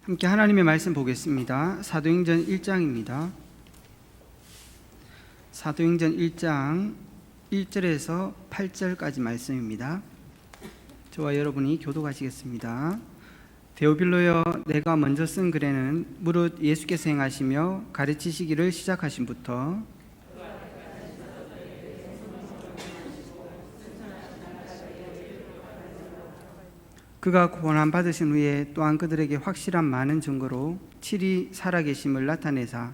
함께 하나님의 말씀 보겠습니다. 사도행전 1장입니다. 사도행전 1장 1절에서 8절까지 말씀입니다. 저와 여러분이 교독하시겠습니다. 데오빌로여, 내가 먼저 쓴 글에는 무릇 예수께서 행하시며 가르치시기를 시작하심부터 그가 고난 받으신 후에 또한 그들에게 확실한 많은 증거로 7이 살아계심을 나타내사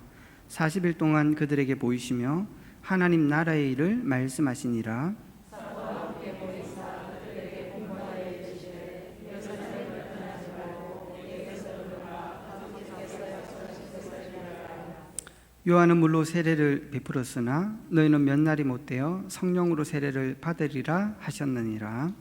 40일 동안 그들에게 보이시며 하나님 나라의 일을 말씀하시니라. 요한은 물로 세례를 베풀었으나 너희는 몇 날이 못되어 성령으로 세례를 받으리라 하셨느니라.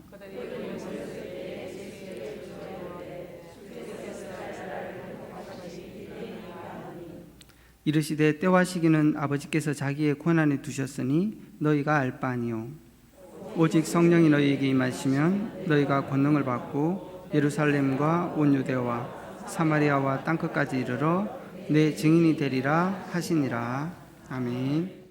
이르시되 때와 시기는 아버지께서 자기의 권한에 두셨으니 너희가 알 바 아니요 오직 성령이 너희에게 임하시면 너희가 권능을 받고 예루살렘과 온 유대와 사마리아와 땅끝까지 이르러 내 증인이 되리라 하시니라. 아멘.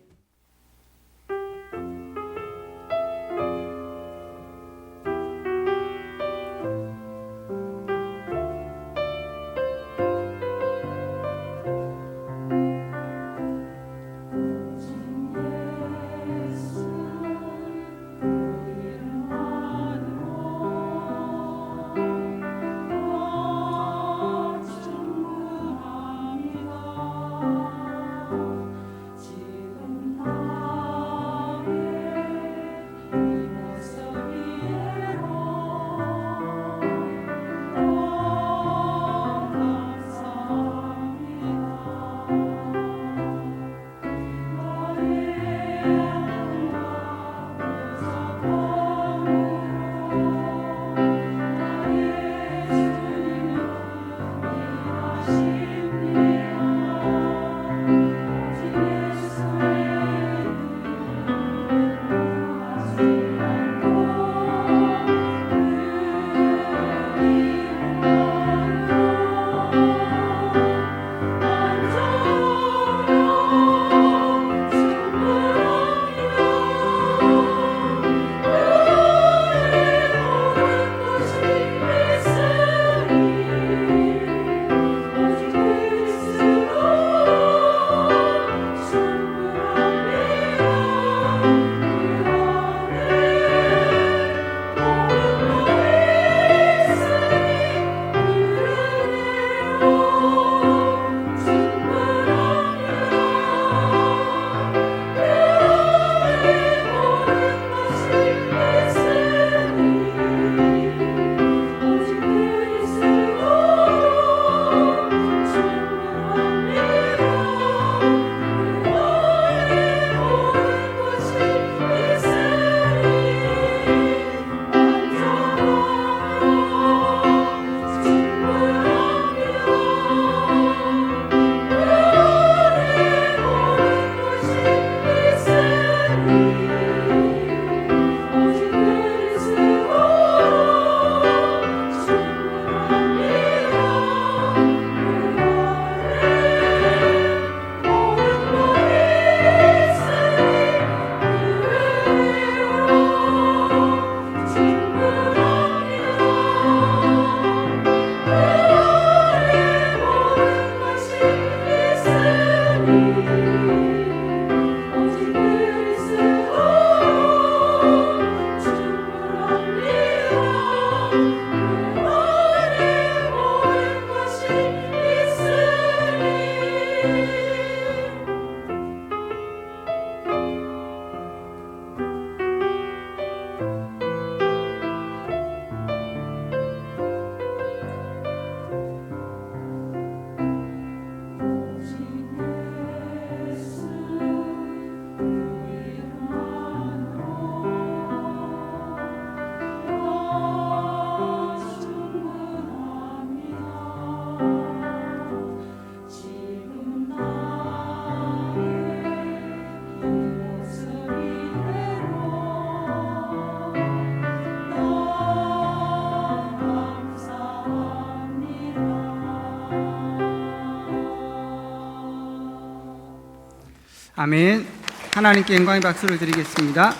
아멘. 하나님께 영광의 박수를 드리겠습니다.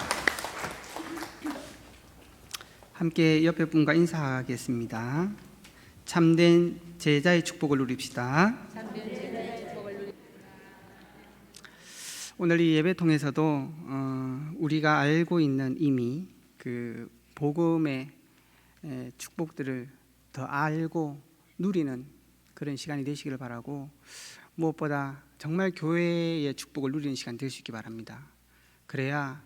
함께 옆에 분과 인사하겠습니다. 참된 제자의 축복을 누립시다. 오늘 이 예배 통해서도 우리가 알고 있는 이미 그 복음의 축복들을 더 알고 누리는 그런 시간이 되시기를 바라고, 무엇보다 정말 교회의 축복을 누리는 시간 될 수 있기 바랍니다. 그래야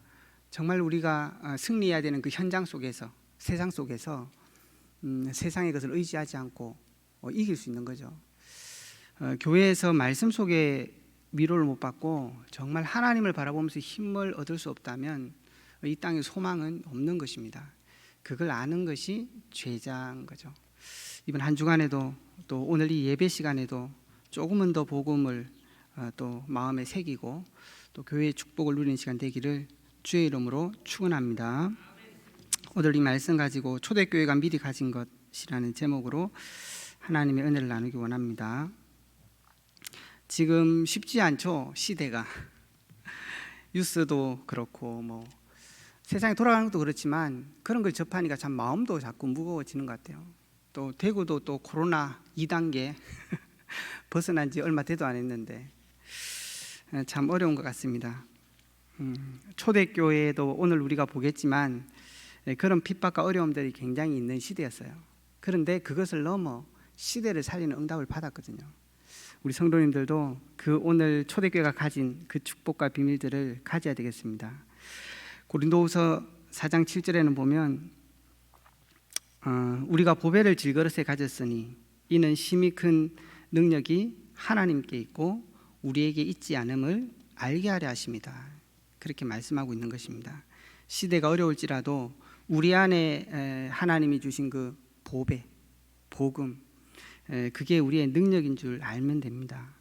정말 우리가 승리해야 되는 그 현장 속에서, 세상 속에서 세상의 것을 의지하지 않고 이길 수 있는 거죠. 교회에서 말씀 속에 위로를 못 받고 정말 하나님을 바라보면서 힘을 얻을 수 없다면 이 땅에 소망은 없는 것입니다. 그걸 아는 것이 죄자인 거죠. 이번 한 주간에도 또 오늘 이 예배 시간에도 조금은 더 복음을 또 마음에 새기고 또 교회의 축복을 누리는 시간 되기를 주의 이름으로 축원합니다. 오늘 이 말씀 가지고 초대교회가 미리 가진 것이라는 제목으로 하나님의 은혜를 나누기 원합니다. 지금 쉽지 않죠, 시대가. 뉴스도 그렇고 뭐 세상이 돌아가는 것도 그렇지만 그런 걸 접하니까 참 마음도 자꾸 무거워지는 것 같아요. 또 대구도 또 코로나 2단계 벗어난 지 얼마 되도 안 했는데 참 어려운 것 같습니다. 초대교회도 오늘 우리가 보겠지만 그런 핍박과 어려움들이 굉장히 있는 시대였어요. 그런데 그것을 넘어 시대를 살리는 응답을 받았거든요. 우리 성도님들도 그 오늘 초대교회가 가진 그 축복과 비밀들을 가져야 되겠습니다. 고린도후서 4장 7절에는 보면 우리가 보배를 질그릇에 가졌으니 이는 심히 큰 능력이 하나님께 있고 우리에게 있지 않음을 알게 하려 하십니다. 그렇게 말씀하고 있는 것입니다. 시대가 어려울지라도 우리 안에 하나님이 주신 그 보배, 복음, 그게 우리의 능력인 줄 알면 됩니다.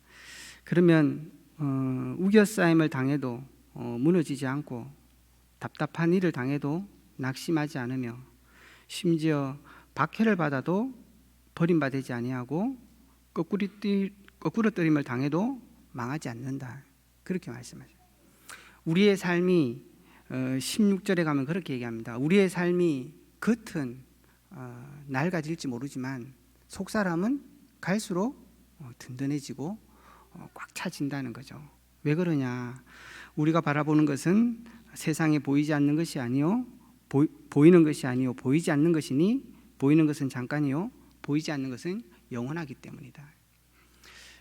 그러면 우겨싸임을 당해도 무너지지 않고, 답답한 일을 당해도 낙심하지 않으며, 심지어 박해를 받아도 버림받지 아니하고 거꾸로뜨림을 당해도 망하지 않는다. 그렇게 말씀하죠. 우리의 삶이 16절에 가면 그렇게 얘기합니다. 우리의 삶이 겉은 낡아질지 모르지만 속사람은 갈수록 든든해지고 꽉 차진다는 거죠. 왜 그러냐? 우리가 바라보는 것은 세상에 보이지 않는 것이 아니요 보이는 것이 아니요 보이지 않는 것이니 보이는 것은 잠깐이요 보이지 않는 것은 영원하기 때문이다.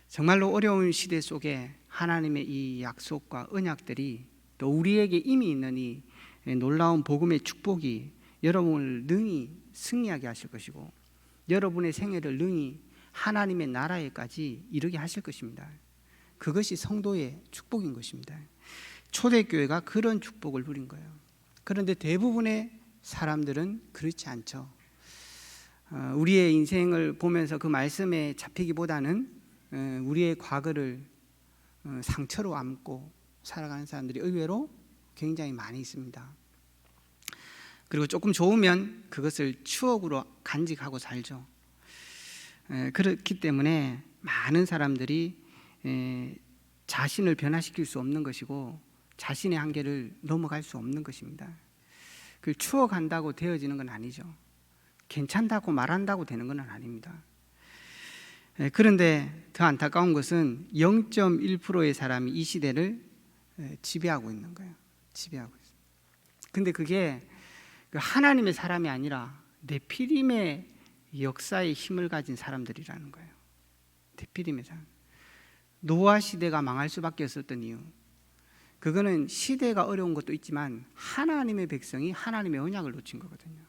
정말로 어려운 시대 속에 하나님의 이 약속과 언약들이 또 우리에게 이미 있는 이 놀라운 복음의 축복이 여러분을 능히 승리하게 하실 것이고 여러분의 생애를 능히 하나님의 나라에까지 이르게 하실 것입니다. 그것이 성도의 축복인 것입니다. 초대교회가 그런 축복을 누린 거예요. 그런데 대부분의 사람들은 그렇지 않죠. 우리의 인생을 보면서 그 말씀에 잡히기보다는 우리의 과거를 상처로 안고 살아가는 사람들이 의외로 굉장히 많이 있습니다. 그리고 조금 좋으면 그것을 추억으로 간직하고 살죠. 그렇기 때문에 많은 사람들이 자신을 변화시킬 수 없는 것이고 자신의 한계를 넘어갈 수 없는 것입니다. 그 추억한다고 되어지는 건 아니죠. 괜찮다고 말한다고 되는 건 아닙니다. 그런데 더 안타까운 것은 0.1%의 사람이 이 시대를 지배하고 있는 거예요. 지배하고 있어요. 근데 그게 하나님의 사람이 아니라 네피림의 역사의 힘을 가진 사람들이라는 거예요. 네피림의 사람. 노아 시대가 망할 수밖에 없었던 이유, 그거는 시대가 어려운 것도 있지만 하나님의 백성이 하나님의 언약을 놓친 거거든요.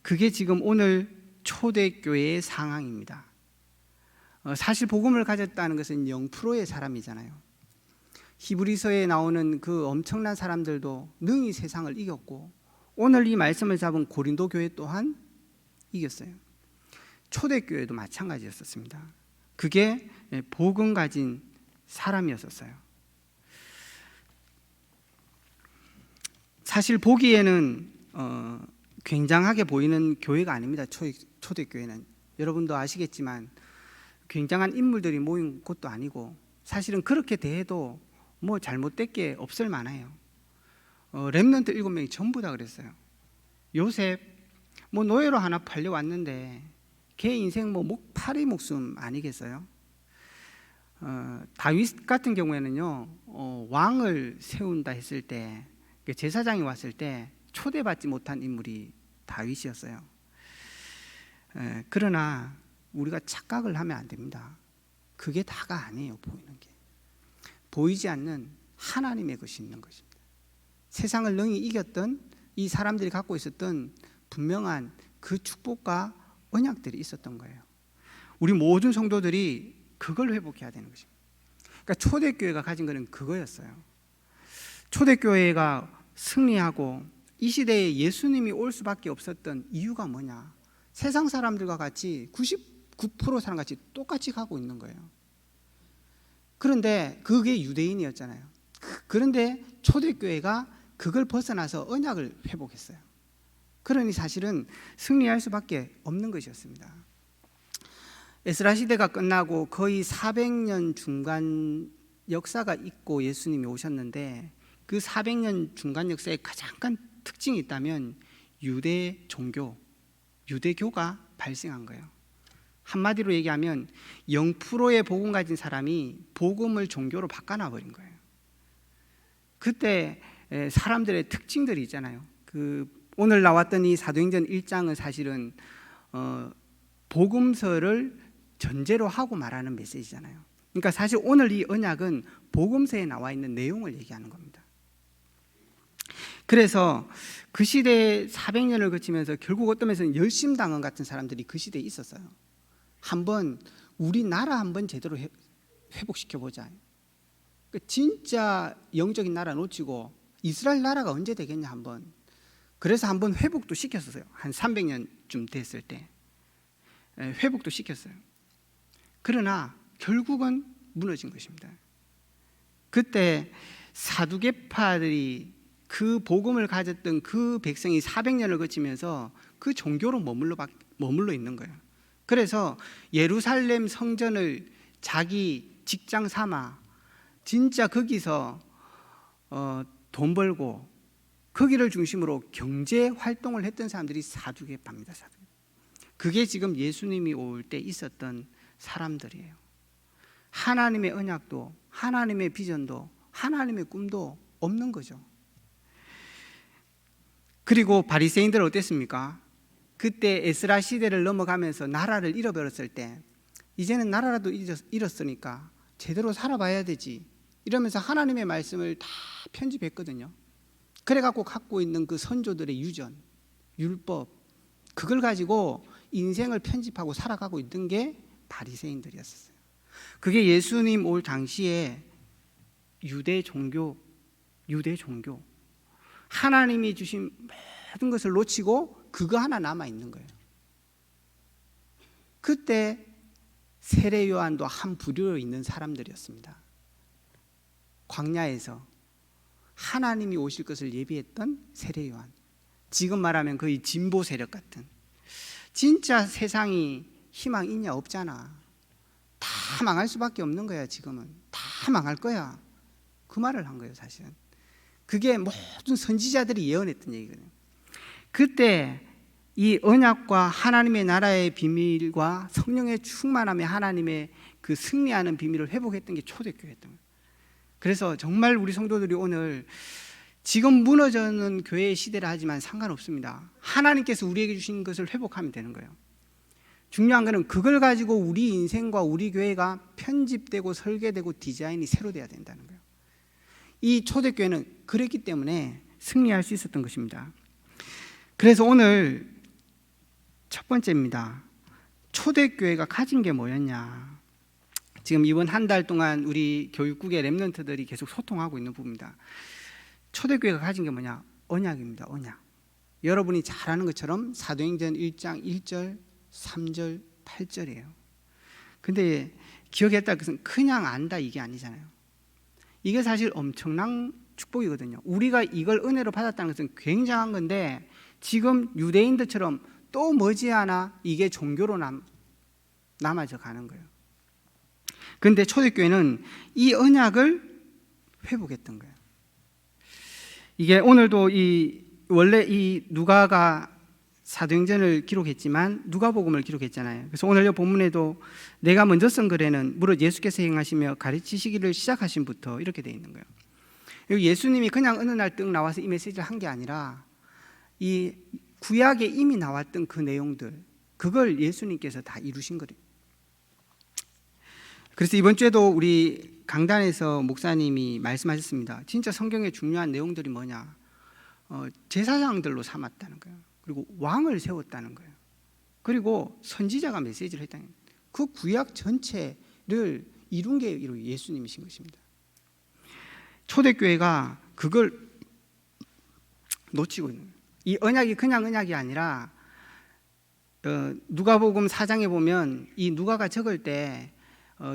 그게 지금 오늘 초대교회의 상황입니다. 사실 복음을 가졌다는 것은 0%의 사람이잖아요. 히브리서에 나오는 그 엄청난 사람들도 능히 세상을 이겼고 오늘 이 말씀을 잡은 고린도 교회 또한 이겼어요. 초대교회도 마찬가지였었습니다. 그게 복음 가진 사람이었었어요. 사실 보기에는 굉장하게 보이는 교회가 아닙니다. 초대교회는 여러분도 아시겠지만 굉장한 인물들이 모인 곳도 아니고 사실은 그렇게 대해도 뭐 잘못된 게 없을 만해요. 렘넌트 7명이 전부 다 그랬어요. 요셉 뭐 노예로 하나 팔려왔는데 걔 인생 뭐 파리 목숨 아니겠어요? 다윗 같은 경우에는요, 왕을 세운다 했을 때 제사장이 왔을 때 초대받지 못한 인물이 다윗이었어요. 그러나 우리가 착각을 하면 안 됩니다. 그게 다가 아니에요. 보이는 게 보이지 않는 하나님의 것이 있는 것입니다. 세상을 능히 이겼던 이 사람들이 갖고 있었던 분명한 그 축복과 언약들이 있었던 거예요. 우리 모든 성도들이 그걸 회복해야 되는 것입니다. 그러니까 초대교회가 가진 것은 그거였어요. 초대교회가 승리하고 이 시대에 예수님이 올 수밖에 없었던 이유가 뭐냐? 세상 사람들과 같이 99% 사람같이 똑같이 가고 있는 거예요. 그런데 그게 유대인이었잖아요. 그런데 초대교회가 그걸 벗어나서 언약을 회복했어요. 그러니 사실은 승리할 수밖에 없는 것이었습니다. 에스라 시대가 끝나고 거의 400년 중간 역사가 있고 예수님이 오셨는데 그 400년 중간 역사에 가장 큰 특징이 있다면 유대 종교, 유대교가 발생한 거예요. 한마디로 얘기하면 0%의 복음 가진 사람이 복음을 종교로 바꿔놔버린 거예요. 그때 사람들의 특징들이 있잖아요. 오늘 나왔던 이 사도행전 1장은 사실은 복음서를 전제로 하고 말하는 메시지잖아요. 그러니까 사실 오늘 이 언약은 복음서에 나와 있는 내용을 얘기하는 겁니다. 그래서 그 시대에 400년을 거치면서 결국 어떤 면에서는 열심당원 같은 사람들이 그 시대에 있었어요. 한번 우리나라 한번 제대로 회복시켜보자. 진짜 영적인 나라 놓치고 이스라엘 나라가 언제 되겠냐 한번. 그래서 한번 회복도 시켰어요. 한 300년쯤 됐을 때 회복도 시켰어요. 그러나 결국은 무너진 것입니다. 그때 사두개파들이 그 복음을 가졌던 그 백성이 400년을 거치면서 그 종교로 머물러 있는 거예요. 그래서 예루살렘 성전을 자기 직장 삼아 진짜 거기서 돈 벌고 거기를 중심으로 경제 활동을 했던 사람들이 사두개파입니다. 그게 지금 예수님이 올 때 있었던 사람들이에요. 하나님의 언약도 하나님의 비전도 하나님의 꿈도 없는 거죠. 그리고 바리새인들은 어땠습니까? 그때 에스라 시대를 넘어가면서 나라를 잃어버렸을 때 이제는 나라라도 잃었으니까 제대로 살아봐야 되지 이러면서 하나님의 말씀을 다 편집했거든요. 그래갖고 갖고 있는 그 선조들의 유전, 율법 그걸 가지고 인생을 편집하고 살아가고 있던 게 바리새인들이었어요. 그게 예수님 올 당시에 유대 종교 하나님이 주신 모든 것을 놓치고 그거 하나 남아 있는 거예요. 그때 세례 요한도 한 부류로 있는 사람들이었습니다. 광야에서 하나님이 오실 것을 예비했던 세례 요한. 지금 말하면 거의 진보 세력 같은. 진짜 세상이 희망 있냐 없잖아. 다 망할 수밖에 없는 거야. 지금은 다 망할 거야. 그 말을 한 거예요. 사실은 그게 모든 선지자들이 예언했던 얘기거든요. 그때 이 언약과 하나님의 나라의 비밀과 성령의 충만함에 하나님의 그 승리하는 비밀을 회복했던 게 초대교회였던 거예요. 그래서 정말 우리 성도들이 오늘 지금 무너져는 교회의 시대라 하지만 상관없습니다. 하나님께서 우리에게 주신 것을 회복하면 되는 거예요. 중요한 것은 그걸 가지고 우리 인생과 우리 교회가 편집되고 설계되고 디자인이 새로 돼야 된다는 거예요. 이 초대교회는 그랬기 때문에 승리할 수 있었던 것입니다. 그래서 오늘 첫 번째입니다. 초대교회가 가진 게 뭐였냐. 지금 이번 한 달 동안 우리 교육국의 렘넌트들이 계속 소통하고 있는 부분입니다. 초대교회가 가진 게 뭐냐? 언약입니다. 언약. 여러분이 잘 아는 것처럼 사도행전 1장 1절, 3절, 8절이에요. 근데 기억했다 그것은 그냥 안다 이게 아니잖아요. 이게 사실 엄청난 축복이거든요. 우리가 이걸 은혜로 받았다는 것은 굉장한 건데 지금 유대인들처럼 또 머지않아 이게 종교로 남아져 가는 거예요. 그런데 초대교회는 이 언약을 회복했던 거예요. 이게 오늘도 원래 이 누가가 사도행전을 기록했지만 누가복음을 기록했잖아요. 그래서 오늘 이 본문에도 내가 먼저 쓴 글에는 무릇 예수께서 행하시며 가르치시기를 시작하신부터 이렇게 돼 있는 거예요. 예수님이 그냥 어느 날 뜩 나와서 이 메시지를 한 게 아니라 이 구약에 이미 나왔던 그 내용들, 그걸 예수님께서 다 이루신 거예요. 그래서 이번 주에도 우리 강단에서 목사님이 말씀하셨습니다. 진짜 성경의 중요한 내용들이 뭐냐? 제사장들로 삼았다는 거예요. 그리고 왕을 세웠다는 거예요. 그리고 선지자가 메시지를 했다는 거예요. 그 구약 전체를 이룬 게 예수님이신 것입니다. 초대교회가 그걸 놓치고 있는 거예요. 이 언약이 그냥 언약이 아니라 누가복음 4장에 보면 이 누가가 적을 때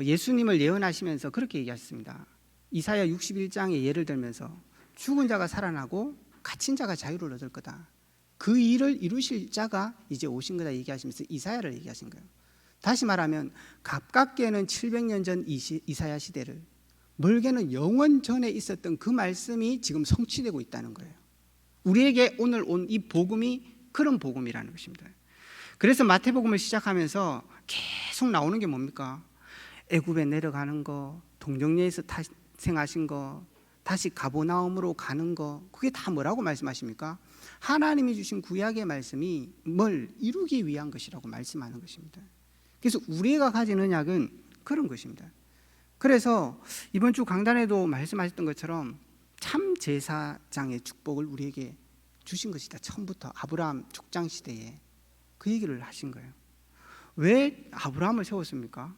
예수님을 예언하시면서 그렇게 얘기하셨습니다. 이사야 61장에 예를 들면서 죽은 자가 살아나고 갇힌 자가 자유를 얻을 거다. 그 일을 이루실 자가 이제 오신 거다 얘기하시면서 이사야를 얘기하신 거예요. 다시 말하면 가깝게는 700년 전 이사야 시대를, 멀게는 영원 전에 있었던 그 말씀이 지금 성취되고 있다는 거예요. 우리에게 오늘 온 이 복음이 그런 복음이라는 것입니다. 그래서 마태복음을 시작하면서 계속 나오는 게 뭡니까? 애굽에 내려가는 거, 동정녀에서 탄생하신 거, 다시 가버나움으로 가는 거, 그게 다 뭐라고 말씀하십니까? 하나님이 주신 구약의 말씀이 뭘 이루기 위한 것이라고 말씀하는 것입니다. 그래서 우리가 가진 언약은 그런 것입니다. 그래서 이번 주 강단에도 말씀하셨던 것처럼 참 제사장의 축복을 우리에게 주신 것이다. 처음부터 아브라함 족장 시대에 그 얘기를 하신 거예요. 왜 아브라함을 세웠습니까?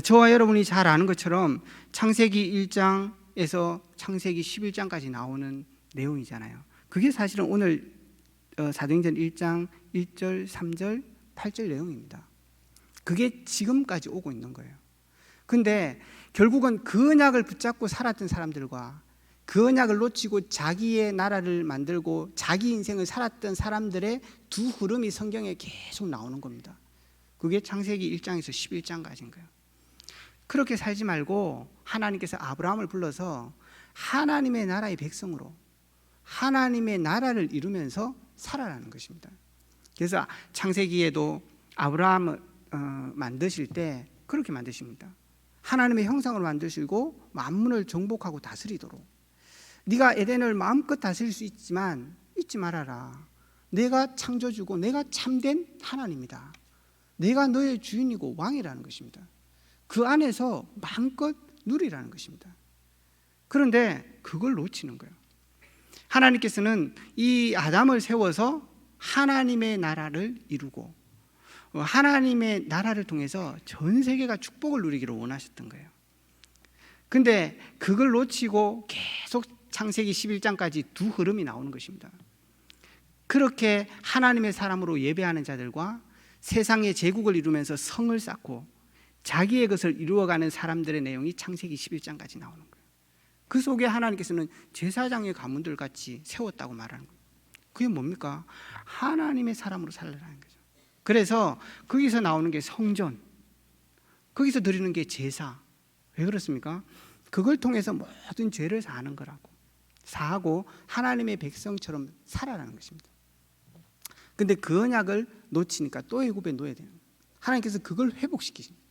저와 여러분이 잘 아는 것처럼 창세기 1장에서 창세기 11장까지 나오는 내용이잖아요. 그게 사실은 오늘 사도행전 1장 1절, 3절, 8절 내용입니다. 그게 지금까지 오고 있는 거예요. 근데 결국은 그 언약을 붙잡고 살았던 사람들과 그 언약을 놓치고 자기의 나라를 만들고 자기 인생을 살았던 사람들의 두 흐름이 성경에 계속 나오는 겁니다. 그게 창세기 1장에서 11장까지인 거예요. 그렇게 살지 말고 하나님께서 아브라함을 불러서 하나님의 나라의 백성으로 하나님의 나라를 이루면서 살아라는 것입니다. 그래서 창세기에도 아브라함을 만드실 때 그렇게 만드십니다. 하나님의 형상으로 만드시고 만물을 정복하고 다스리도록. 네가 에덴을 마음껏 다스릴 수 있지만 잊지 말아라. 내가 창조주고 내가 참된 하나님이다. 내가 너의 주인이고 왕이라는 것입니다. 그 안에서 마음껏 누리라는 것입니다. 그런데 그걸 놓치는 거예요. 하나님께서는 이 아담을 세워서 하나님의 나라를 이루고 하나님의 나라를 통해서 전 세계가 축복을 누리기를 원하셨던 거예요. 근데 그걸 놓치고 계속 창세기 11장까지 두 흐름이 나오는 것입니다. 그렇게 하나님의 사람으로 예배하는 자들과 세상의 제국을 이루면서 성을 쌓고 자기의 것을 이루어가는 사람들의 내용이 창세기 11장까지 나오는 거예요. 그 속에 하나님께서는 제사장의 가문들 같이 세웠다고 말하는 거예요. 그게 뭡니까? 하나님의 사람으로 살라는 거죠. 그래서 거기서 나오는 게 성전, 거기서 드리는 게 제사. 왜 그렇습니까? 그걸 통해서 모든 죄를 사하는 거라고. 사하고 하나님의 백성처럼 살아라는 것입니다. 근데 그 언약을 놓치니까 또 애굽에 놓여야 되는 거예요. 하나님께서 그걸 회복시키십니다.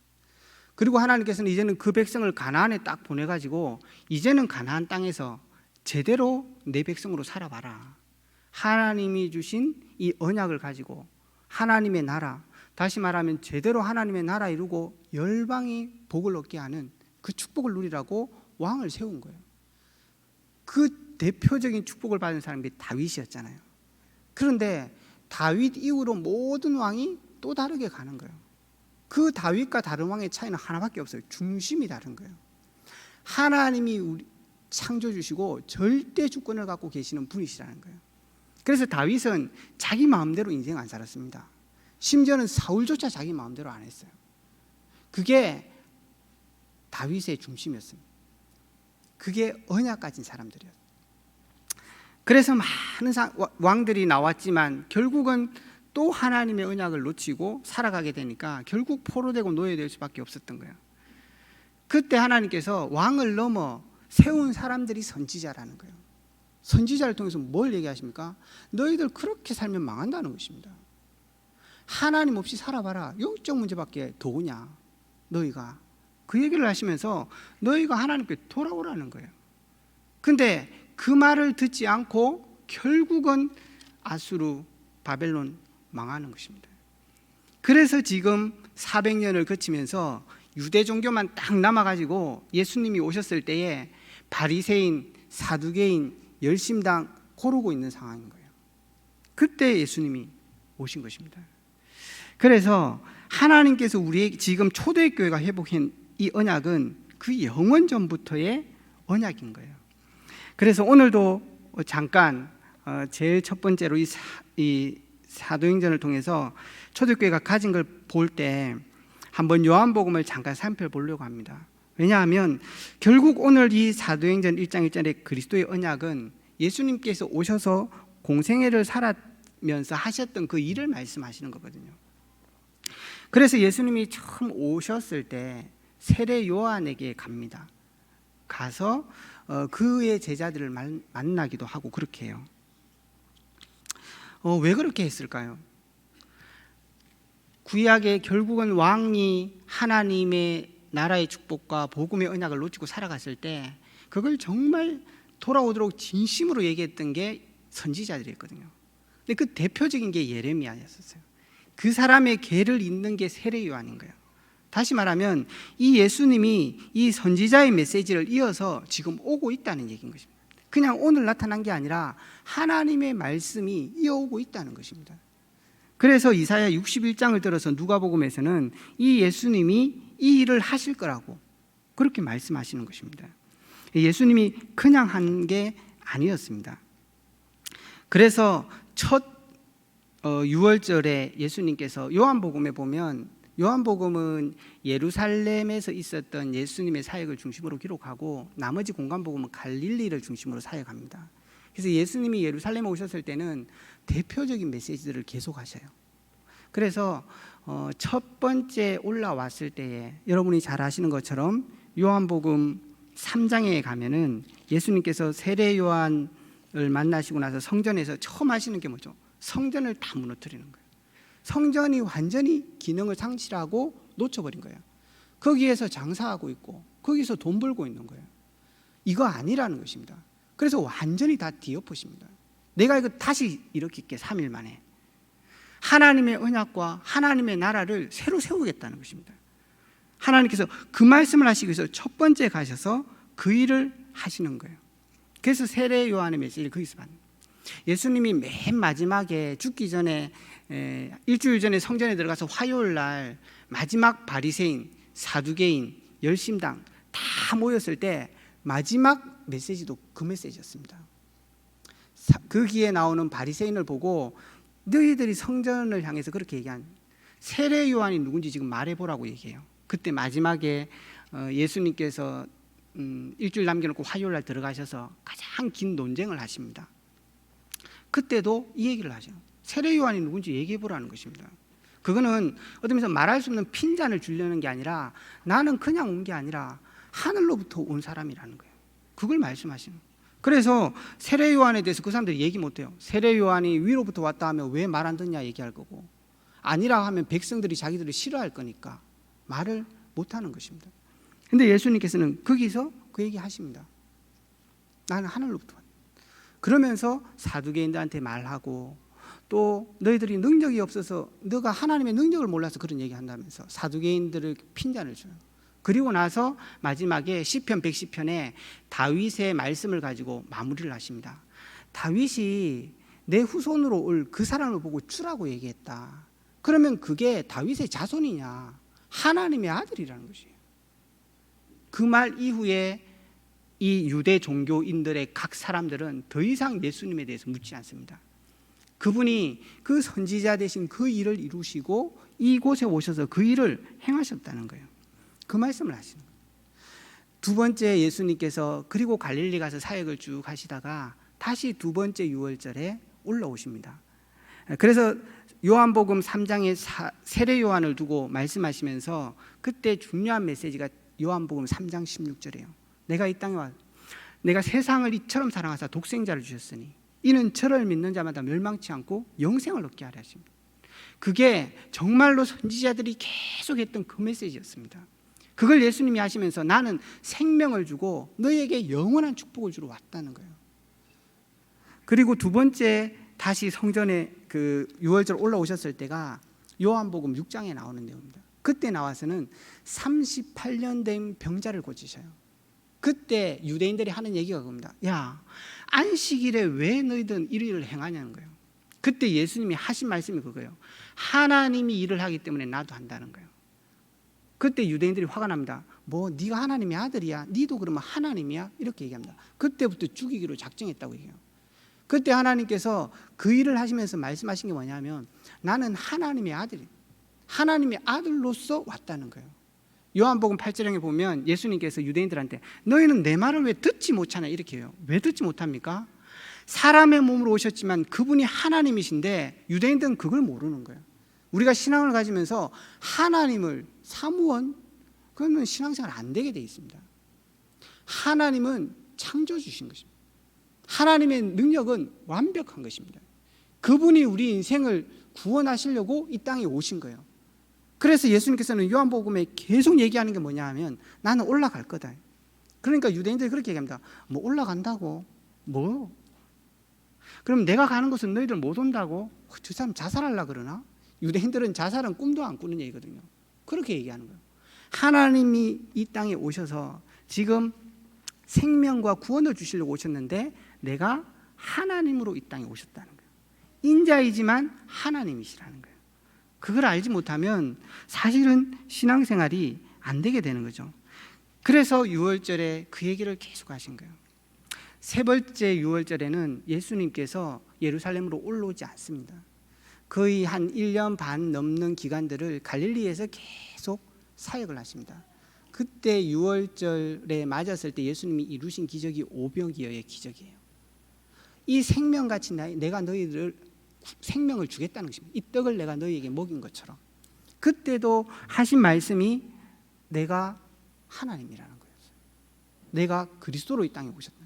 그리고 하나님께서는 이제는 그 백성을 가나안에 딱 보내가지고 이제는 가나안 땅에서 제대로 내 백성으로 살아봐라. 하나님이 주신 이 언약을 가지고 하나님의 나라, 다시 말하면 제대로 하나님의 나라 이루고 열방이 복을 얻게 하는 그 축복을 누리라고 왕을 세운 거예요. 그 대표적인 축복을 받은 사람이 다윗이었잖아요. 그런데 다윗 이후로 모든 왕이 또 다르게 가는 거예요. 그 다윗과 다른 왕의 차이는 하나밖에 없어요. 중심이 다른 거예요. 하나님이 우리 창조주시고 절대 주권을 갖고 계시는 분이시라는 거예요. 그래서 다윗은 자기 마음대로 인생 안 살았습니다. 심지어는 사울조차 자기 마음대로 안 했어요. 그게 다윗의 중심이었습니다. 그게 언약 가진 사람들이었어요. 그래서 많은 왕들이 나왔지만 결국은 또 하나님의 언약을 놓치고 살아가게 되니까 결국 포로되고 노예될 수밖에 없었던 거예요. 그때 하나님께서 왕을 넘어 세운 사람들이 선지자라는 거예요. 선지자를 통해서 뭘 얘기하십니까? 너희들 그렇게 살면 망한다는 것입니다. 하나님 없이 살아봐라. 영적 문제밖에 도구냐 너희가. 그 얘기를 하시면서 너희가 하나님께 돌아오라는 거예요. 근데 그 말을 듣지 않고 결국은 아수르, 바벨론 망하는 것입니다. 그래서 지금 400년을 거치면서 유대 종교만 딱 남아가지고 예수님이 오셨을 때에 바리새인, 사두개인, 열심당 고르고 있는 상황인 거예요. 그때 예수님이 오신 것입니다. 그래서 하나님께서 우리에게 지금 초대교회가 회복한 이 언약은 그 영원 전부터의 언약인 거예요. 그래서 오늘도 잠깐 제일 첫 번째로 이 사도행전을 통해서 초대교회가 가진 걸 볼 때 한번 요한복음을 잠깐 살펴보려고 합니다. 왜냐하면 결국 오늘 이 사도행전 1장 1절의 그리스도의 언약은 예수님께서 오셔서 공생애를 살아면서 하셨던 그 일을 말씀하시는 거거든요. 그래서 예수님이 처음 오셨을 때 세례 요한에게 갑니다. 가서 그의 제자들을 만나기도 하고 그렇게 해요. 왜 그렇게 했을까요? 구약에 결국은 왕이 하나님의 나라의 축복과 복음의 언약을 놓치고 살아갔을 때 그걸 정말 돌아오도록 진심으로 얘기했던 게 선지자들이었거든요. 근데 그 대표적인 게 예레미야였었어요. 그 사람의 계를 잇는 게 세례 요한인 거예요. 다시 말하면 이 예수님이 이 선지자의 메시지를 이어서 지금 오고 있다는 얘기인 것입니다. 그냥 오늘 나타난 게 아니라 하나님의 말씀이 이어오고 있다는 것입니다. 그래서 이사야 61장을 들어서 누가복음에서는 이 예수님이 이 일을 하실 거라고 그렇게 말씀하시는 것입니다. 예수님이 그냥 한 게 아니었습니다. 그래서 첫 6월절에 예수님께서 요한복음에 보면 요한복음은 예루살렘에서 있었던 예수님의 사역을 중심으로 기록하고 나머지 공간복음은 갈릴리를 중심으로 사역합니다. 그래서 예수님이 예루살렘에 오셨을 때는 대표적인 메시지들을 계속 하셔요. 그래서 첫 번째 올라왔을 때에 여러분이 잘 아시는 것처럼 요한복음 3장에 가면은 예수님께서 세례 요한을 만나시고 나서 성전에서 처음 하시는 게 뭐죠? 성전을 다 무너뜨리는 거예요. 성전이 완전히 기능을 상실하고 놓쳐버린 거예요. 거기에서 장사하고 있고 거기서 돈 벌고 있는 거예요. 이거 아니라는 것입니다. 그래서 완전히 다 뒤엎으십니다. 내가 이거 다시 일으킬게 3일 만에. 하나님의 언약과 하나님의 나라를 새로 세우겠다는 것입니다. 하나님께서 그 말씀을 하시기 위해서 첫 번째 가셔서 그 일을 하시는 거예요. 그래서 세례 요한의 메시지를 거기서 받는 거예요. 예수님이 맨 마지막에 죽기 전에 일주일 전에 성전에 들어가서 화요일 날 마지막 바리새인, 사두개인, 열심당 다 모였을 때 마지막 메시지도 그 메시지였습니다. 거기에 나오는 바리새인을 보고 너희들이 성전을 향해서 그렇게 얘기한 세례 요한이 누군지 지금 말해보라고 얘기해요. 그때 마지막에 예수님께서 일주일 남겨놓고 화요일 날 들어가셔서 가장 긴 논쟁을 하십니다. 그때도 이 얘기를 하죠. 세례 요한이 누군지 얘기해보라는 것입니다. 그거는 어떤 면에서 말할 수 없는 핀잔을 주려는 게 아니라 나는 그냥 온 게 아니라 하늘로부터 온 사람이라는 거예요. 그걸 말씀하시는 거예요. 그래서 세례 요한에 대해서 그 사람들이 얘기 못해요. 세례 요한이 위로부터 왔다 하면 왜 말 안 듣냐 얘기할 거고, 아니라 하면 백성들이 자기들을 싫어할 거니까 말을 못하는 것입니다. 근데 예수님께서는 거기서 그 얘기 하십니다. 나는 하늘로부터 왔다. 그러면서 사두개인들한테 말하고, 또 너희들이 능력이 없어서 너가 하나님의 능력을 몰라서 그런 얘기 한다면서 사두개인들을 핀잔을 줘요. 그리고 나서 마지막에 시편 110편에 다윗의 말씀을 가지고 마무리를 하십니다. 다윗이 내 후손으로 올 그 사람을 보고 주라고 얘기했다. 그러면 그게 다윗의 자손이냐? 하나님의 아들이라는 것이에요. 그 말 이후에 이 유대 종교인들의 각 사람들은 더 이상 예수님에 대해서 묻지 않습니다. 그분이 그 선지자 되신 그 일을 이루시고 이곳에 오셔서 그 일을 행하셨다는 거예요. 그 말씀을 하시는 거예요. 두 번째 예수님께서 그리고 갈릴리 가서 사역을 쭉 하시다가 다시 두 번째 유월절에 올라오십니다. 그래서 요한복음 3장에 세례 요한을 두고 말씀하시면서 그때 중요한 메시지가 요한복음 3장 16절이에요. 내가 이 땅에 와 내가 세상을 이처럼 사랑하사 독생자를 주셨으니 이는 저를 믿는 자마다 멸망치 않고 영생을 얻게 하려 하십니다. 그게 정말로 선지자들이 계속 했던 그 메시지였습니다. 그걸 예수님이 하시면서 나는 생명을 주고 너희에게 영원한 축복을 주러 왔다는 거예요. 그리고 두 번째 다시 성전에 그 유월절 올라오셨을 때가 요한복음 6장에 나오는 내용입니다. 그때 나와서는 38년 된 병자를 고치셔요. 그때 유대인들이 하는 얘기가 그겁니다. 야, 안식일에 왜 너희들은 이 일을 행하냐는 거예요. 그때 예수님이 하신 말씀이 그거예요. 하나님이 일을 하기 때문에 나도 한다는 거예요. 그때 유대인들이 화가 납니다. 뭐 네가 하나님의 아들이야? 네도 그러면 하나님이야? 이렇게 얘기합니다. 그때부터 죽이기로 작정했다고 얘기해요. 그때 하나님께서 그 일을 하시면서 말씀하신 게 뭐냐면 나는 하나님의 아들이에요. 하나님의 아들로서 왔다는 거예요. 요한복음 8장에 보면 예수님께서 유대인들한테 너희는 내 말을 왜 듣지 못하냐 이렇게 해요. 왜 듣지 못합니까? 사람의 몸으로 오셨지만 그분이 하나님이신데 유대인들은 그걸 모르는 거예요. 우리가 신앙을 가지면서 하나님을 사무원 그러면 신앙생활 안 되게 돼 있습니다. 하나님은 창조주신 것입니다. 하나님의 능력은 완벽한 것입니다. 그분이 우리 인생을 구원하시려고 이 땅에 오신 거예요. 그래서 예수님께서는 요한복음에 계속 얘기하는 게 뭐냐 하면 나는 올라갈 거다. 그러니까 유대인들이 그렇게 얘기합니다. 뭐 올라간다고? 뭐? 그럼 내가 가는 곳은 너희들 못 온다고? 저 사람 자살하려고 그러나? 유대인들은 자살은 꿈도 안 꾸는 얘기거든요. 그렇게 얘기하는 거예요. 하나님이 이 땅에 오셔서 지금 생명과 구원을 주시려고 오셨는데 내가 하나님으로 이 땅에 오셨다는 거예요. 인자이지만 하나님이시라는 거예요. 그걸 알지 못하면 사실은 신앙생활이 안 되게 되는 거죠. 그래서 유월절에 그 얘기를 계속 하신 거예요. 세 번째 유월절에는 예수님께서 예루살렘으로 올라오지 않습니다. 거의 한 1년 반 넘는 기간들을 갈릴리에서 계속 사역을 하십니다. 그때 유월절에 맞았을 때 예수님이 이루신 기적이 오병이어의 기적이에요. 이 생명같이 내가 너희들 생명을 주겠다는 것입니다. 이 떡을 내가 너희에게 먹인 것처럼. 그때도 하신 말씀이 내가 하나님이라는 거였어요. 내가 그리스도로 이 땅에 오셨다.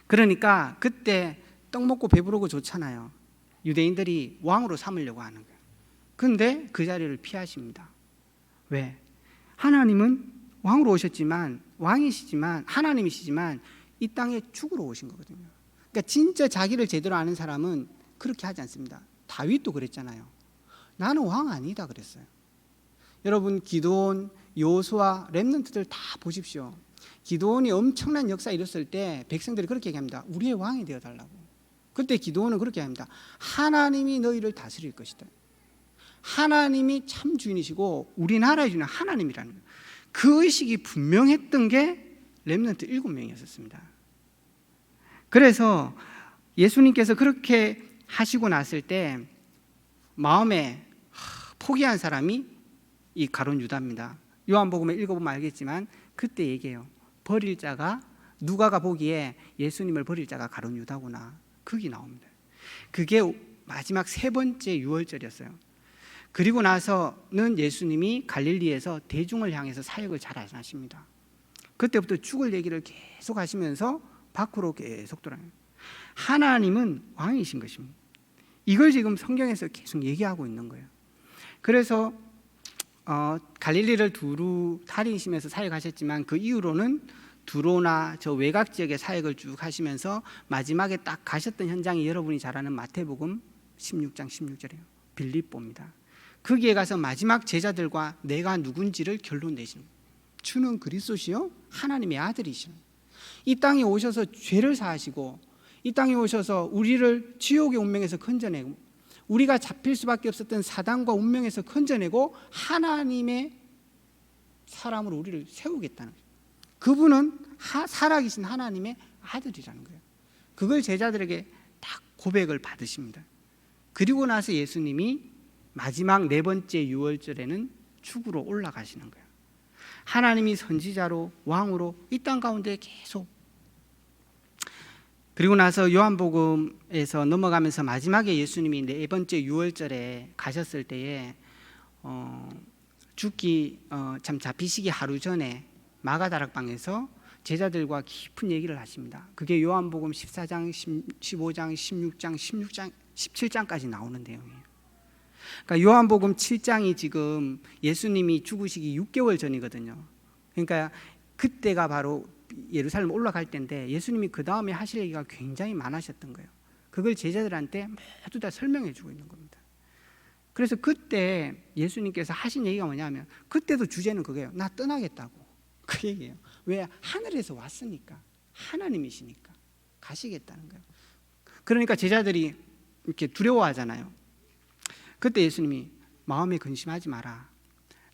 그러니까 그때 떡 먹고 배부르고 좋잖아요. 유대인들이 왕으로 삼으려고 하는 거예요. 그런데 그 자리를 피하십니다. 왜? 하나님은 왕으로 오셨지만 왕이시지만 하나님이시지만 이 땅에 죽으러 오신 거거든요. 그러니까 진짜 자기를 제대로 아는 사람은 그렇게 하지 않습니다. 다윗도 그랬잖아요. 나는 왕 아니다 그랬어요. 여러분 기드온, 여호수아, 렘넌트들 다 보십시오. 기드온이 엄청난 역사 이뤘을 때 백성들이 그렇게 얘기합니다. 우리의 왕이 되어달라고. 그때 기드온은 그렇게 합니다. 하나님이 너희를 다스릴 것이다. 하나님이 참 주인이시고 우리나라의 주인은 하나님이라는 거예요. 그 의식이 분명했던 게 렘넌트 7명이었습니다. 그래서 예수님께서 그렇게 하시고 났을 때 마음에 포기한 사람이 이 가룟 유다입니다. 요한복음에 읽어보면 알겠지만 그때 얘기해요. 버릴 자가 누가가 보기에 예수님을 버릴 자가 가룟 유다구나. 그게 나옵니다. 그게 마지막 세 번째 유월절이었어요. 그리고 나서는 예수님이 갈릴리에서 대중을 향해서 사역을 잘 안 하십니다. 그때부터 죽을 얘기를 계속 하시면서 밖으로 계속 돌아요. 하나님은 왕이신 것입니다. 이걸 지금 성경에서 계속 얘기하고 있는 거예요. 그래서 갈릴리를 두루 다니시면서 사역하셨지만 그 이후로는 두로나 저 외곽 지역의 사역을 쭉 하시면서 마지막에 딱 가셨던 현장이 여러분이 잘 아는 마태복음 16장 16절이에요. 빌립보입니다. 거기에 가서 마지막 제자들과 내가 누군지를 결론 내시는 거예요. 주는 그리스도시요 하나님의 아들이시는 거예요. 이 땅에 오셔서 죄를 사하시고 이 땅에 오셔서 우리를 지옥의 운명에서 건져내고 우리가 잡힐 수밖에 없었던 사단과 운명에서 건져내고 하나님의 사람으로 우리를 세우겠다는 거예요. 그분은 살아계신 하나님의 아들이라는 거예요. 그걸 제자들에게 딱 고백을 받으십니다. 그리고 나서 예수님이 마지막 네 번째 유월절에는 축으로 올라가시는 거예요. 하나님이 선지자로 왕으로 이 땅 가운데 계속. 그리고 나서 요한복음에서 넘어가면서 마지막에 예수님이 네 번째 유월절에 가셨을 때에 죽기 참 잡히시기 하루 전에 마가다락방에서 제자들과 깊은 얘기를 하십니다. 그게 요한복음 14장, 15장, 16장, 17장까지 나오는 내용이에요. 그러니까 요한복음 7장이 지금 예수님이 죽으시기 6개월 전이거든요. 그러니까 그때가 바로 예루살렘 올라갈 때인데 예수님이 그 다음에 하실 얘기가 굉장히 많으셨던 거예요. 그걸 제자들한테 모두 다 설명해 주고 있는 겁니다. 그래서 그때 예수님께서 하신 얘기가 뭐냐면 그때도 주제는 그거예요. 나 떠나겠다고. 그 얘기예요. 왜? 하늘에서 왔으니까. 하나님이시니까 가시겠다는 거예요. 그러니까 제자들이 이렇게 두려워하잖아요. 그때 예수님이 마음에 근심하지 마라.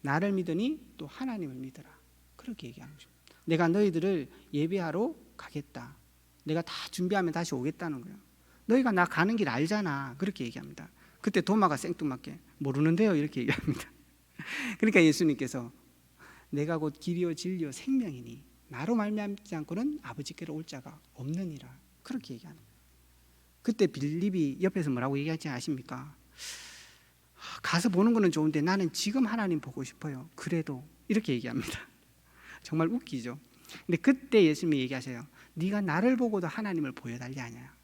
나를 믿으니 또 하나님을 믿어라. 그렇게 얘기하는 거죠. 내가 너희들을 예배하러 가겠다. 내가 다 준비하면 다시 오겠다는 거예요. 너희가 나 가는 길 알잖아. 그렇게 얘기합니다. 그때 도마가 생뚱맞게 모르는데요. 이렇게 얘기합니다. 그러니까 예수님께서 내가 곧 길이요 진리요 생명이니 나로 말미암지 않고는 아버지께로 올 자가 없느니라. 그렇게 얘기하는 거예요. 그때 빌립이 옆에서 뭐라고 얘기하지 아십니까? 가서 보는 거는 좋은데 나는 지금 하나님 보고 싶어요. 그래도 이렇게 얘기합니다. 정말 웃기죠. 근데 그때 예수님이 얘기하셔요. 네가 나를 보고도 하나님을 보여달리 하냐.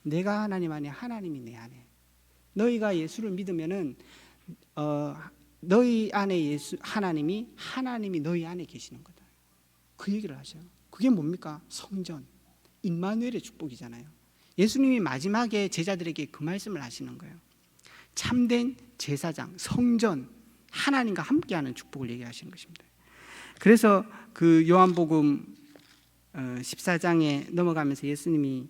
내가 하나님 안에 하나님이 내 안에. 너희가 예수를 믿으면은 너희 안에 예수 하나님이 너희 안에 계시는 거다. 그 얘기를 하셔요. 그게 뭡니까? 성전 임마누엘의 축복이잖아요. 예수님이 마지막에 제자들에게 그 말씀을 하시는 거예요. 참된 제사장, 성전, 하나님과 함께하는 축복을 얘기하시는 것입니다. 그래서 그 요한복음 14장에 넘어가면서 예수님이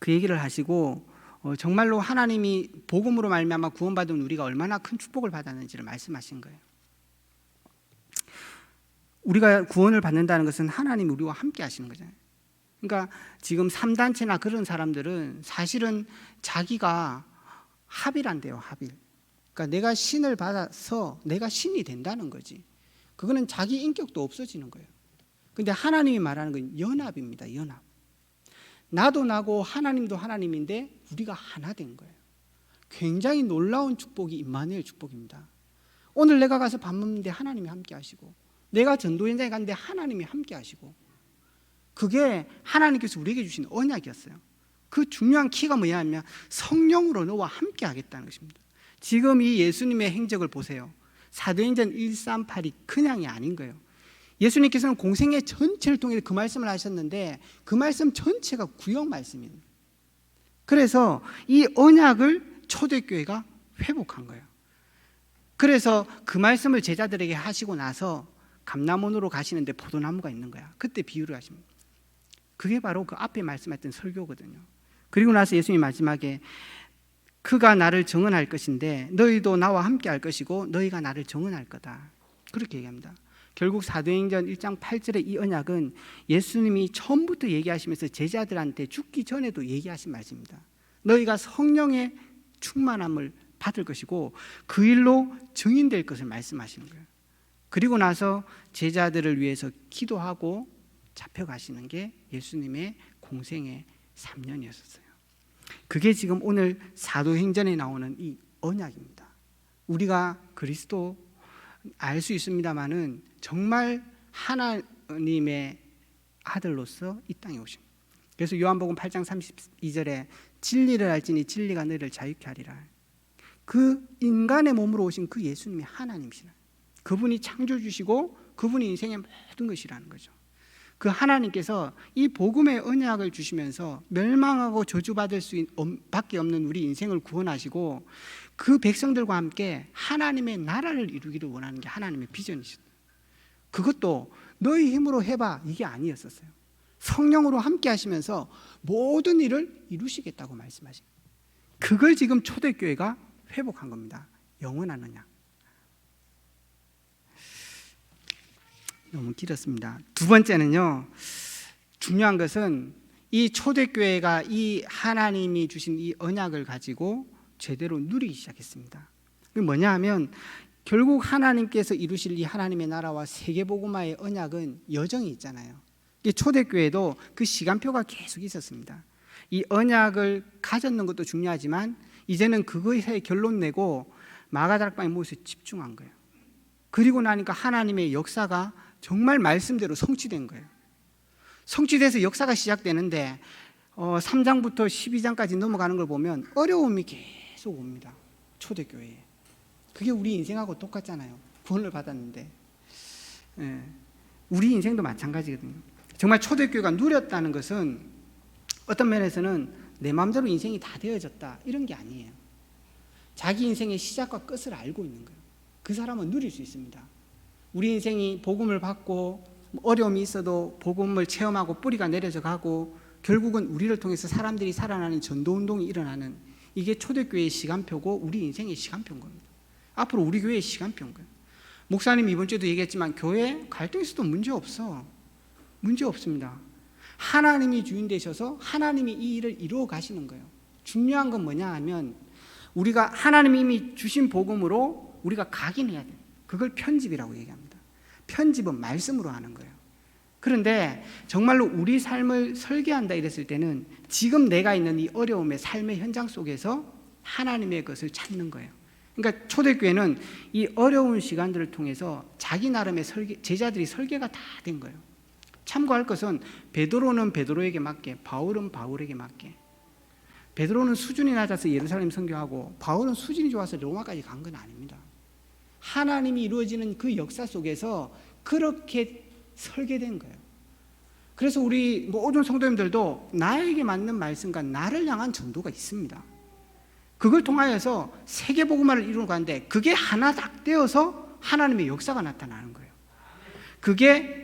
그 얘기를 하시고 정말로 하나님이 복음으로 말미암아 구원받은 우리가 얼마나 큰 축복을 받았는지를 말씀하신 거예요. 우리가 구원을 받는다는 것은 하나님이 우리와 함께 하시는 거잖아요. 그러니까 지금 3단체나 그런 사람들은 사실은 자기가 합일한대요. 합일. 그러니까 내가 신을 받아서 내가 신이 된다는 거지. 그거는 자기 인격도 없어지는 거예요. 근데 하나님이 말하는 건 연합입니다. 연합. 나도 나고 하나님도 하나님인데 우리가 하나 된 거예요. 굉장히 놀라운 축복이 임마누엘 축복입니다. 오늘 내가 가서 밥 먹는데 하나님이 함께 하시고, 내가 전도 현장에 갔는데 하나님이 함께 하시고, 그게 하나님께서 우리에게 주신 언약이었어요. 그 중요한 키가 뭐냐면 성령으로 너와 함께 하겠다는 것입니다. 지금 이 예수님의 행적을 보세요. 사도행전 138이 그냥이 아닌 거예요. 예수님께서는 공생애 전체를 통해 그 말씀을 하셨는데 그 말씀 전체가 구약 말씀이에요. 그래서 이 언약을 초대교회가 회복한 거예요. 그래서 그 말씀을 제자들에게 하시고 나서 감람원으로 가시는데 포도나무가 있는 거야. 그때 비유를 하십니다. 그게 바로 그 앞에 말씀했던 설교거든요. 그리고 나서 예수님이 마지막에 그가 나를 정언할 것인데 너희도 나와 함께 할 것이고 너희가 나를 정언할 거다. 그렇게 얘기합니다. 결국 사도행전 1장 8절의 이 언약은 예수님이 처음부터 얘기하시면서 제자들한테 죽기 전에도 얘기하신 말씀입니다. 너희가 성령의 충만함을 받을 것이고 그 일로 증인될 것을 말씀하시는 거예요. 그리고 나서 제자들을 위해서 기도하고 잡혀가시는 게 예수님의 공생의 3년이었어요. 그게 지금 오늘 사도행전에 나오는 이 언약입니다. 우리가 그리스도 알 수 있습니다만은 정말 하나님의 아들로서 이 땅에 오십니다. 그래서 요한복음 8장 32절에 진리를 알지니 진리가 너희를 자유케 하리라. 그 인간의 몸으로 오신 그 예수님이 하나님이시라. 그분이 창조주시고 그분이 인생의 모든 것이라는 거죠. 그 하나님께서 이 복음의 언약을 주시면서 멸망하고 저주받을 수 밖에 없는 우리 인생을 구원하시고 그 백성들과 함께 하나님의 나라를 이루기를 원하는 게 하나님의 비전이시다. 그것도 너희 힘으로 해봐 이게 아니었었어요. 성령으로 함께 하시면서 모든 일을 이루시겠다고 말씀하신 거예요. 그걸 지금 초대교회가 회복한 겁니다. 영원한 언약. 너무 길었습니다. 두 번째는요, 중요한 것은 이 초대교회가 이 하나님이 주신 이 언약을 가지고 제대로 누리기 시작했습니다. 그게 뭐냐 하면 결국 하나님께서 이루실 이 하나님의 나라와 세계복음화의 언약은 여정이 있잖아요. 초대교회도 그 시간표가 계속 있었습니다. 이 언약을 가졌는 것도 중요하지만 이제는 그것에 결론 내고 마가다락방의 모습에 집중한 거예요. 그리고 나니까 하나님의 역사가 정말 말씀대로 성취된 거예요. 성취돼서 역사가 시작되는데 3장부터 12장까지 넘어가는 걸 보면 어려움이 계속 옵니다. 초대교회에. 그게 우리 인생하고 똑같잖아요. 구원을 받았는데 우리 인생도 마찬가지거든요. 정말 초대교회가 누렸다는 것은 어떤 면에서는 내 마음대로 인생이 다 되어졌다 이런 게 아니에요. 자기 인생의 시작과 끝을 알고 있는 거예요. 그 사람은 누릴 수 있습니다. 우리 인생이 복음을 받고 어려움이 있어도 복음을 체험하고 뿌리가 내려져 가고 결국은 우리를 통해서 사람들이 살아나는 전도운동이 일어나는, 이게 초대교회의 시간표고 우리 인생의 시간표인 겁니다. 앞으로 우리 교회의 시간표인 거예요. 목사님 이번 주에도 얘기했지만 교회 갈등 있어도 문제 없어. 문제 없습니다. 하나님이 주인 되셔서 하나님이 이 일을 이루어 가시는 거예요. 중요한 건 뭐냐 하면 우리가 하나님이 이미 주신 복음으로 우리가 각인해야 돼요. 그걸 편집이라고 얘기합니다. 편집은 말씀으로 하는 거예요. 그런데 정말로 우리 삶을 설계한다 이랬을 때는 지금 내가 있는 이 어려움의 삶의 현장 속에서 하나님의 것을 찾는 거예요. 그러니까 초대교회는 이 어려운 시간들을 통해서 자기 나름의 제자들이 설계가 다 된 거예요. 참고할 것은 베드로는 베드로에게 맡게, 바울은 바울에게 맡게. 베드로는 수준이 낮아서 예루살렘 선교하고 바울은 수준이 좋아서 로마까지 간 건 아닙니다. 하나님이 이루어지는 그 역사 속에서 그렇게 설계된 거예요. 그래서 우리 모든 성도님들도 나에게 맞는 말씀과 나를 향한 전도가 있습니다. 그걸 통하여서 세계복음화를 이루어 가는데 그게 하나 딱 되어서 하나님의 역사가 나타나는 거예요. 그게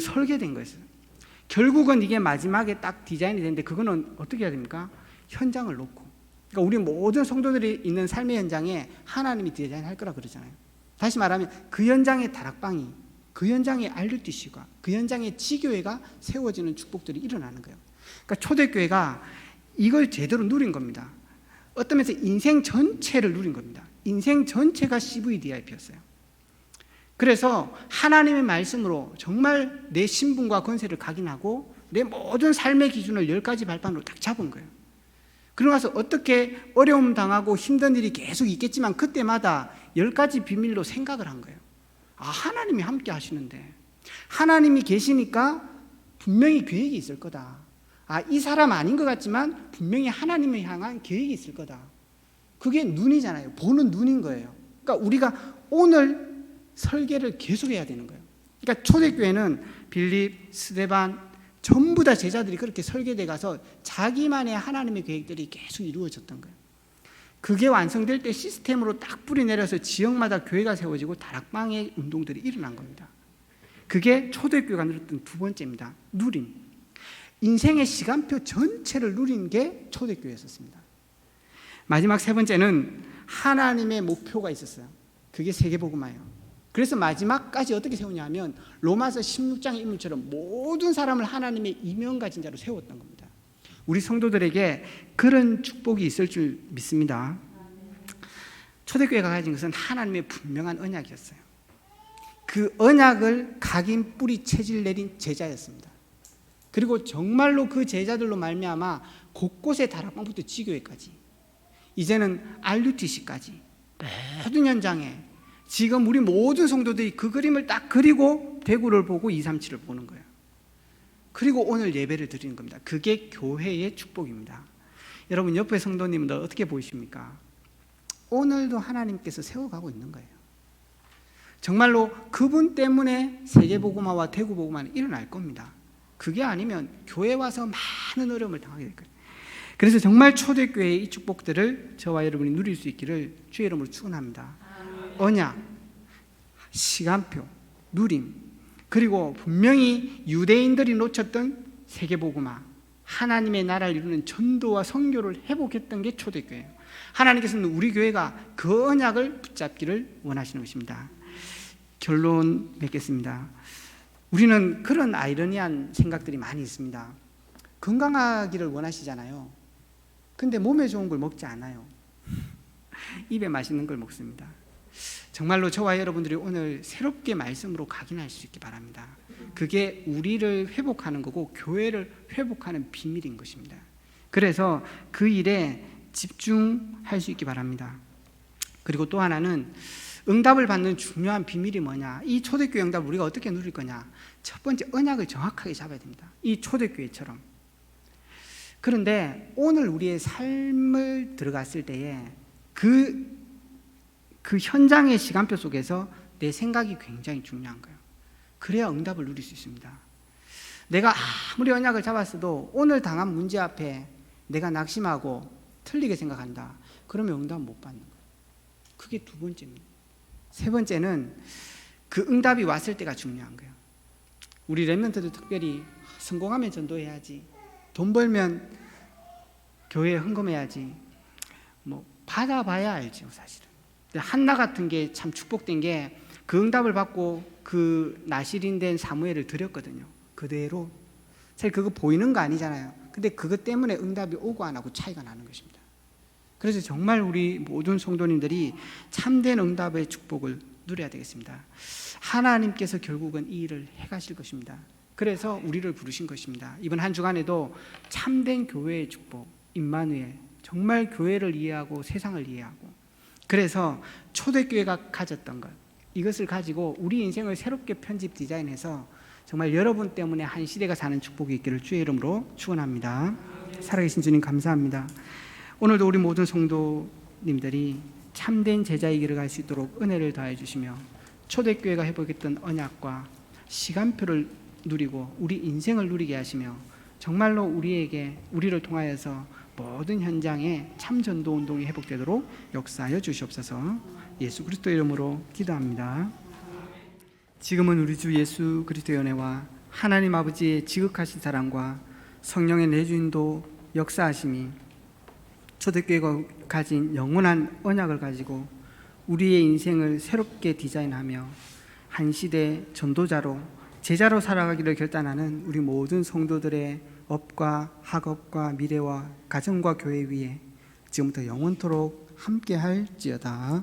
설계된 거였어요. 결국은 이게 마지막에 딱 디자인이 되는데 그거는 어떻게 해야 됩니까? 현장을 놓고. 그러니까 우리 모든 성도들이 있는 삶의 현장에 하나님이 디자인할 거라 그러잖아요. 다시 말하면 그 현장의 다락방이, 그 현장의 RUTC가, 그 현장의 지교회가 세워지는 축복들이 일어나는 거예요. 그러니까 초대교회가 이걸 제대로 누린 겁니다. 어떤 면에서 인생 전체를 누린 겁니다. 인생 전체가 CVDIP였어요. 그래서 하나님의 말씀으로 정말 내 신분과 권세를 각인하고 내 모든 삶의 기준을 10가지 발판으로 딱 잡은 거예요. 그러고 나서 어떻게 어려움 당하고 힘든 일이 계속 있겠지만 그때마다 10가지 비밀로 생각을 한 거예요. 아, 하나님이 함께 하시는데 하나님이 계시니까 분명히 계획이 있을 거다. 아, 이 사람 아닌 것 같지만 분명히 하나님을 향한 계획이 있을 거다. 그게 눈이잖아요. 보는 눈인 거예요. 그러니까 우리가 오늘 설계를 계속해야 되는 거예요. 그러니까 초대교회는 빌립, 스데반 전부 다 제자들이 그렇게 설계돼 가서 자기만의 하나님의 계획들이 계속 이루어졌던 거예요. 그게 완성될 때 시스템으로 딱 뿌리 내려서 지역마다 교회가 세워지고 다락방의 운동들이 일어난 겁니다. 그게 초대교회가 누렸던 두 번째입니다. 누림. 인생의 시간표 전체를 누린 게 초대교회였습니다. 마지막 세 번째는 하나님의 목표가 있었어요. 그게 세계복음화예요. 그래서 마지막까지 어떻게 세우냐면 로마서 16장의 인물처럼 모든 사람을 하나님의 이면 가진 자로 세웠던 겁니다. 우리 성도들에게 그런 축복이 있을 줄 믿습니다. 초대교회가 가진 것은 하나님의 분명한 언약이었어요. 그 언약을 각인 뿌리 체질 내린 제자였습니다. 그리고 정말로 그 제자들로 말미암아 곳곳에 다락방부터 지교회까지, 이제는 RUTC까지 모든 현장에 지금 우리 모든 성도들이 그 그림을 딱 그리고 대구를 보고 237을 보는 거예요. 그리고 오늘 예배를 드리는 겁니다. 그게 교회의 축복입니다. 여러분 옆에 성도님들 어떻게 보이십니까? 오늘도 하나님께서 세워가고 있는 거예요. 정말로 그분 때문에 세계복음화와 대구복음화는 일어날 겁니다. 그게 아니면 교회 와서 많은 어려움을 당하게 될 거예요. 그래서 정말 초대교회의 이 축복들을 저와 여러분이 누릴 수 있기를 주의 이름으로 축원합니다. 언약, 시간표, 누림, 그리고 분명히 유대인들이 놓쳤던 세계복음화, 하나님의 나라를 이루는 전도와 선교를 회복했던 게 초대교회예요. 하나님께서는 우리 교회가 그 언약을 붙잡기를 원하시는 것입니다. 결론 맺겠습니다. 우리는 그런 아이러니한 생각들이 많이 있습니다. 건강하기를 원하시잖아요. 근데 몸에 좋은 걸 먹지 않아요. 입에 맛있는 걸 먹습니다. 정말로 저와 여러분들이 오늘 새롭게 말씀으로 각인할 수 있기 바랍니다. 그게 우리를 회복하는 거고 교회를 회복하는 비밀인 것입니다. 그래서 그 일에 집중할 수 있기 바랍니다. 그리고 또 하나는 응답을 받는 중요한 비밀이 뭐냐? 이 초대교회 응답을 우리가 어떻게 누릴 거냐? 첫 번째, 언약을 정확하게 잡아야 됩니다. 이 초대교회처럼. 그런데 오늘 우리의 삶을 들어갔을 때에 그 현장의 시간표 속에서 내 생각이 굉장히 중요한 거예요. 그래야 응답을 누릴 수 있습니다. 내가 아무리 언약을 잡았어도 오늘 당한 문제 앞에 내가 낙심하고 틀리게 생각한다. 그러면 응답 못 받는 거예요. 그게 두 번째입니다. 세 번째는 그 응답이 왔을 때가 중요한 거예요. 우리 렘넌트도 특별히 성공하면 전도해야지, 돈 벌면 교회에 헌금해야지, 뭐 받아봐야 알죠. 사실은 한나 같은 게 참 축복된 게 그 응답을 받고 그 나실인 된 사무엘을 드렸거든요. 그대로. 사실 그거 보이는 거 아니잖아요. 근데 그것 때문에 응답이 오고 안 하고 차이가 나는 것입니다. 그래서 정말 우리 모든 성도님들이 참된 응답의 축복을 누려야 되겠습니다. 하나님께서 결국은 이 일을 해가실 것입니다. 그래서 우리를 부르신 것입니다. 이번 한 주간에도 참된 교회의 축복, 임마누엘, 정말 교회를 이해하고 세상을 이해하고, 그래서 초대교회가 가졌던 것, 이것을 가지고 우리 인생을 새롭게 편집 디자인해서 정말 여러분 때문에 한 시대가 사는 축복이 있기를 주의 이름으로 축원합니다. 살아계신 주님 감사합니다. 오늘도 우리 모든 성도님들이 참된 제자의 길을 갈 수 있도록 은혜를 더해 주시며 초대교회가 회복했던 언약과 시간표를 누리고 우리 인생을 누리게 하시며 정말로 우리를 통하여서 모든 현장에 참전도 운동이 회복되도록 역사하여 주시옵소서. 예수 그리스도의 이름으로 기도합니다. 지금은 우리 주 예수 그리스도의 은혜와 하나님 아버지의 지극하신 사랑과 성령의 내주인도 역사하심이 초대교회가 가진 영원한 언약을 가지고 우리의 인생을 새롭게 디자인하며 한 시대 전도자로 제자로 살아가기를 결단하는 우리 모든 성도들의 업과 학업과 미래와 가정과 교회 위에 지금부터 영원토록 함께할지어다.